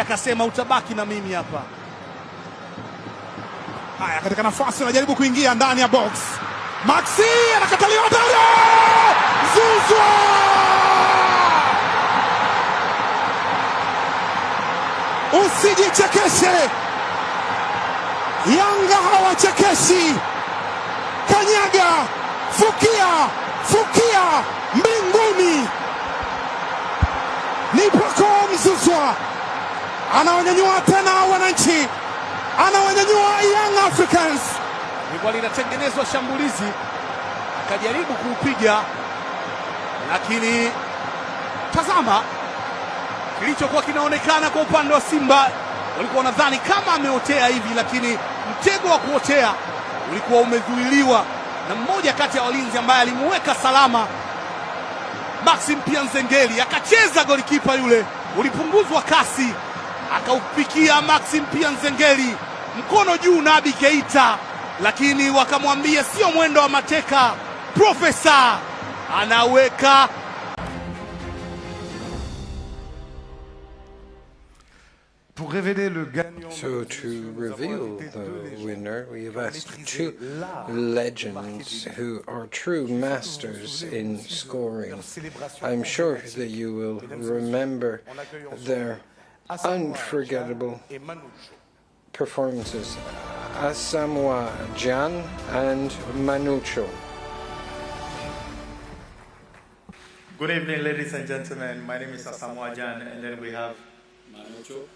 Akasema utabaki na mimi hapa. Haya, katika nafasi anajaribu kuingia ndani ya box. Maxi anakataliwa ndani. Zouzoua! Usijichekeshe. Yanga hawachekeshi. Kanyaga, fukia mbinguni. Ni Pacome Zouzoua. Anawanyanyua tena wananchi, anawanyanyua Young Africans. Ilikuwa linatengenezwa shambulizi, akajaribu kuupiga, lakini tazama kilichokuwa kinaonekana kwa upande wa Simba. Walikuwa wanadhani kama ameotea hivi, lakini mtego wa kuotea ulikuwa umezuiliwa na mmoja kati ya walinzi ambaye alimuweka salama, Maxim Nzengeli. Akacheza golikipa yule, ulipunguzwa kasi, akaupikia Maxim Nzengeli, mkono juu Nabi Keita, lakini wakamwambia sio mwendo wa mateka, Profesa anaweka. So to reveal the winner, we have asked two legends who are true masters in scoring. I'm sure that you will remember their unforgettable performances, Asamoah Gyan and Manucho. Good evening, ladies and gentlemen. My name is Asamoah Gyan, and then we have Manucho.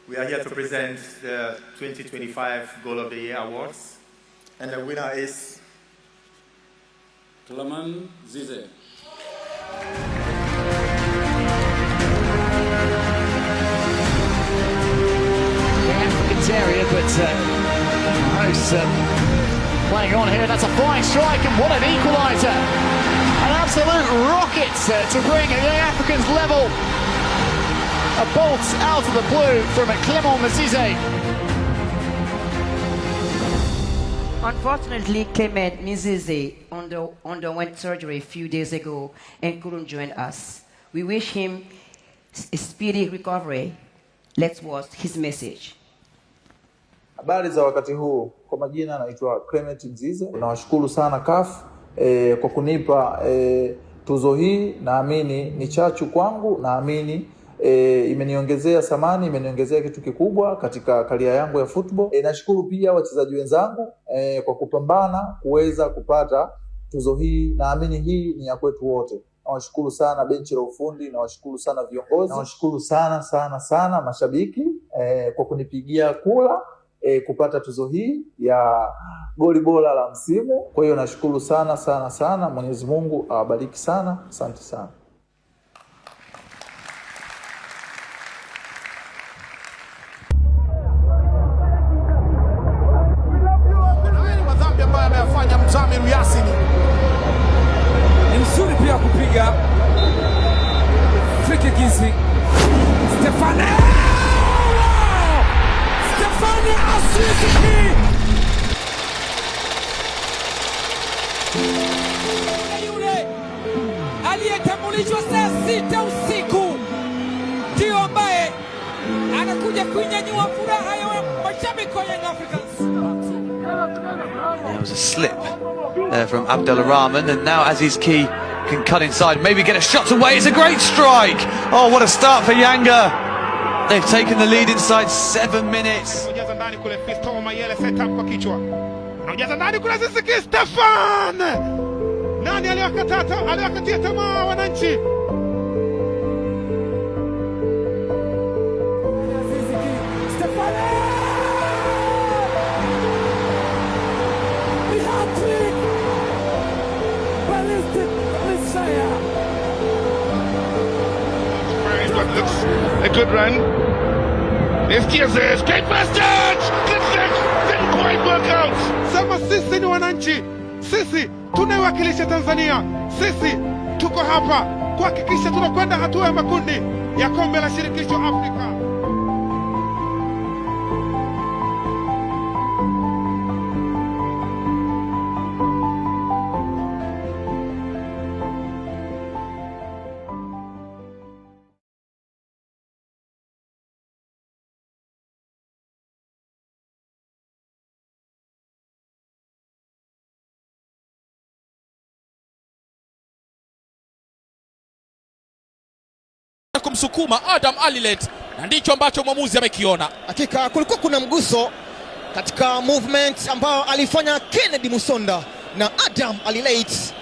We are here to present the 2025 Goal of the Year Awards, and the winner is Clement Zize. Area, but Rose playing on here. That's a flying strike, and what an equaliser! An absolute rocket to bring the Africans level. A bolt out of the blue from Clement Zize. Unfortunately, Clement Zize underwent surgery a few days ago and couldn't join us. We wish him a speedy recovery. Let's watch his message. Habari za wakati huu, kwa majina naitwa Clement Zize. Nawashukuru sana CAF kwa kunipa tuzo hii. Naamini ni chachu kwangu, naamini imeniongezea thamani, imeniongezea kitu kikubwa katika career yangu ya football. Nashukuru pia wachezaji wenzangu kwa kupambana kuweza kupata tuzo hii. Naamini hii ni ya kwetu wote. Nawashukuru sana benchi la ufundi, nawashukuru sana viongozi, nawashukuru sana mashabiki kwa kunipigia kura kupata tuzo hii ya goli bora la msimu. Kwa hiyo nashukuru sana. Mwenyezi Mungu awabariki sana. Asante sana. Madhambi ambayo ameyafanya Mzamiru Yasini. Ni mzuri pia kupiga free kick hizi. Stefane Asisi yule aliyetambulishwa saa 6 usiku ndio ambaye anakuja kuinyanyua furaha ya mashabiki wa Young Africans. There was a slip there from Abdullah Rahman, and now Aziz Ki can cut inside, maybe get a shot away. It's a great strike. Oh, what a start for Yanga. They've taken the lead inside 7 minutes. Stefan! Nani aliwakatia tamaa wananchi? Looks a good run. It's Jesus, great bastard! Didn't quite work out. Sema sisi ni wananchi, sisi tunaiwakilisha Tanzania, sisi tuko hapa kuhakikisha tunakwenda hatua ya makundi ya kombe la shirikisho Afrika. kumsukuma Adam Alilet, na ndicho ambacho mwamuzi amekiona. Hakika kulikuwa kuna mguso katika movement ambao alifanya Kennedy Musonda na Adam Alilet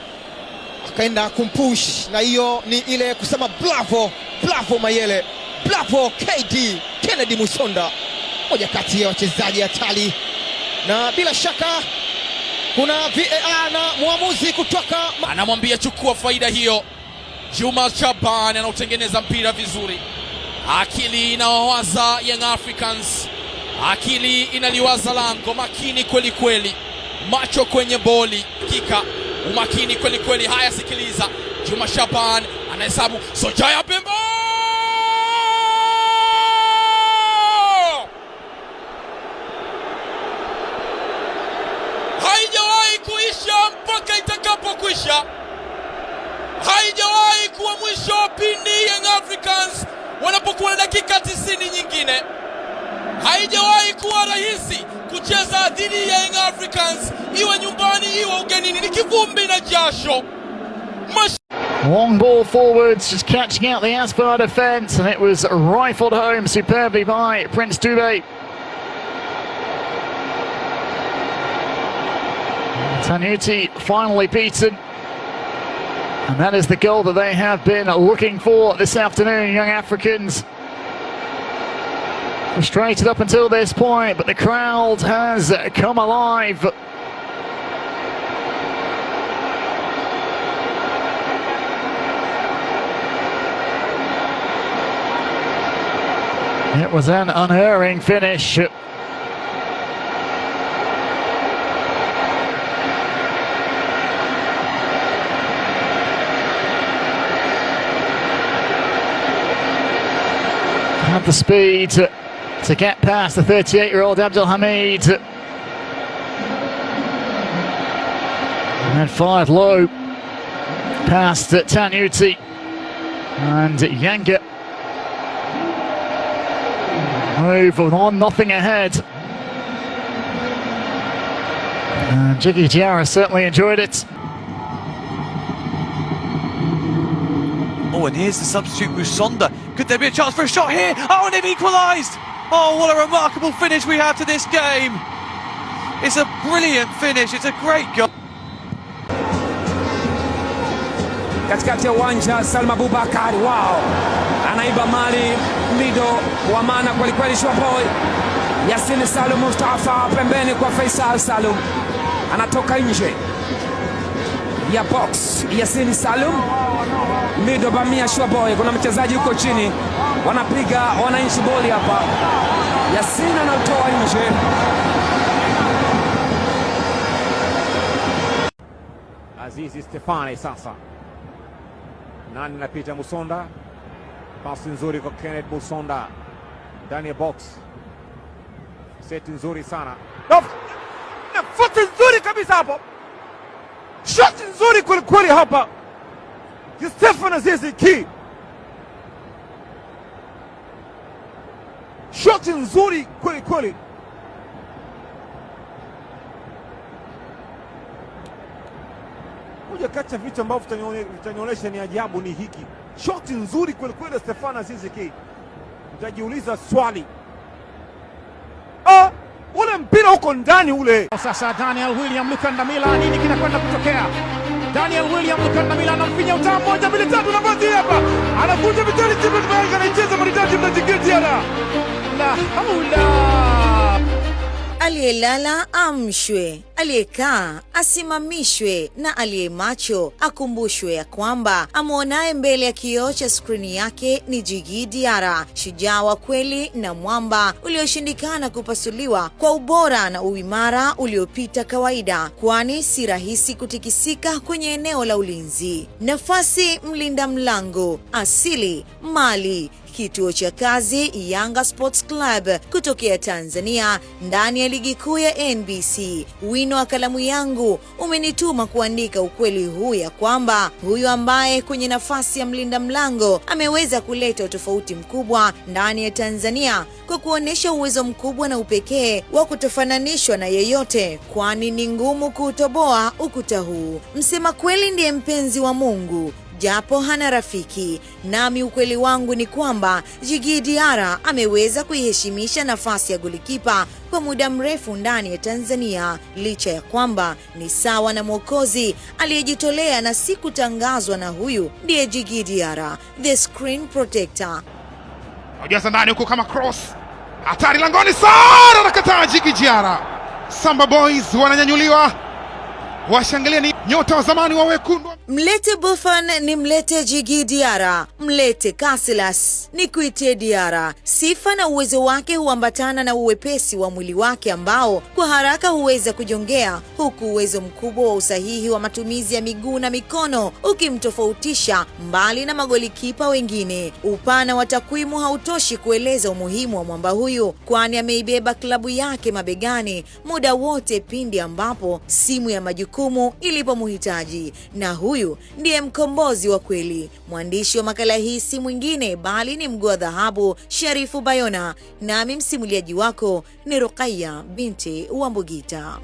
akaenda kumpush, na hiyo ni ile kusema bravo Mayele, bravo KD Kennedy Musonda, moja kati ya wachezaji hatari, na bila shaka kuna VAR na mwamuzi kutoka anamwambia chukua faida hiyo. Juma Shaban anautengeneza mpira vizuri, akili inawawaza Young Africans, akili inaliwaza lango, makini kweli kweli, macho kwenye boli, hakika umakini kweli kweli. Haya, sikiliza, Juma Shaban anahesabu, Sojaya Pemba haijawahi kuisha mpaka itakapokwisha. Haijawahi kuwa mwisho wa pindi Young Africans wanapokuwa na dakika 90 nyingine. Haijawahi kuwa rahisi kucheza dhidi ya Young Africans, iwe nyumbani iwe ugenini, ni kivumbi na jasho. Long ball forwards, just catching out the Asper defence, and it was rifled home superbly by Prince Dube. Tanuti finally beaten, and that is the goal that they have been looking for this afternoon. Young Africans frustrated up until this point, but the crowd has come alive. It was an unerring finish. Had the speed to get past the 38-year-old Abdul Hamid. And then fired low past Tanuti and Yanga. Move on, nothing ahead. And Jiggy Diarra certainly enjoyed it. Oh, and here's the substitute Musonda. Could there be a chance for a shot here? Oh, and they've equalised! Oh, what a remarkable finish we have to this game. It's a brilliant finish, it's a great goal. Katikati ya uwanja Salma Abubakar, wow, anaiba mali Mido wa maana kweli kweli. Shwaboy Yasin Salum Mustafa pembeni kwa Faisal Salum, anatoka nje ya box. Yasin Salum, Mido Bamia Shwaboy, kuna mchezaji huko chini, wanapiga wananchi boli hapa. Yasin anatoa nje. Azizi Stefani sasa. Nani napita Musonda. Pasi nzuri kwa Kenneth Musonda. Ndani ya box. Seti nzuri sana. Na futi nzuri kabisa hapo. Shot nzuri kweli kweli hapa. Stefan Azizi Ki. Shot nzuri kweli kweli. Moja kati ya vitu ambavyo vitanionyesha ni ajabu ni hiki. Shot nzuri kweli kweli Stefan Azizi Ki. Utajiuliza swali. Ule mpira uko ndani ule. Sasa Daniel William Lukandamila, nini kinakwenda kutokea? Daniel William Lukandamila anamfinya utaa 1 2 3 nafasi hapa. Anakuja vitali timu ya anaicheza maridadi na Jiggy Diarra. La haula. Aliyelala amshwe, aliyekaa asimamishwe, na aliyemacho akumbushwe ya kwamba amwonaye mbele ya kioo cha skrini yake ni Jiggy Diarra, shujaa wa kweli na mwamba ulioshindikana kupasuliwa kwa ubora na uimara uliopita kawaida, kwani si rahisi kutikisika kwenye eneo la ulinzi. Nafasi mlinda mlango, asili, mali, kituo cha kazi Yanga Sports Club kutokea Tanzania ndani ya ligi kuu ya NBC. Wino wa kalamu yangu umenituma kuandika ukweli huu ya kwamba huyu ambaye kwenye nafasi ya mlinda mlango ameweza kuleta utofauti mkubwa ndani ya Tanzania kwa kuonesha uwezo mkubwa na upekee wa kutofananishwa na yeyote, kwani ni ngumu kuutoboa ukuta huu. Msema kweli ndiye mpenzi wa Mungu, japo hana rafiki. Nami ukweli wangu ni kwamba Djigui Diarra ameweza kuiheshimisha nafasi ya golikipa kwa muda mrefu ndani ya Tanzania, licha ya kwamba ni sawa na Mwokozi aliyejitolea na si kutangazwa, na huyu ndiye Djigui Diarra, the screen protector. Ujaza ndani huko kama cross. Hatari langoni sana, anakataa Djigui Diarra. Samba Boys wananyanyuliwa. Washangilia ni nyota wa zamani wa wekundu. Mlete Buffon ni mlete Djigui Diarra, mlete Casillas ni kuitie Diarra. Sifa na uwezo wake huambatana na uwepesi wa mwili wake ambao kwa haraka huweza kujongea, huku uwezo mkubwa wa usahihi wa matumizi ya miguu na mikono ukimtofautisha mbali na magolikipa wengine. Upana wa takwimu hautoshi kueleza umuhimu wa mwamba huyu, kwani ameibeba klabu yake mabegani muda wote pindi ambapo simu ya majukumu ilipomhitaji, na huyu ndiye mkombozi wa kweli. Mwandishi wa makala hii si mwingine bali ni mguu wa dhahabu Sharifu Bayona, nami msimuliaji wako ni Ruqayya binti Wambugita.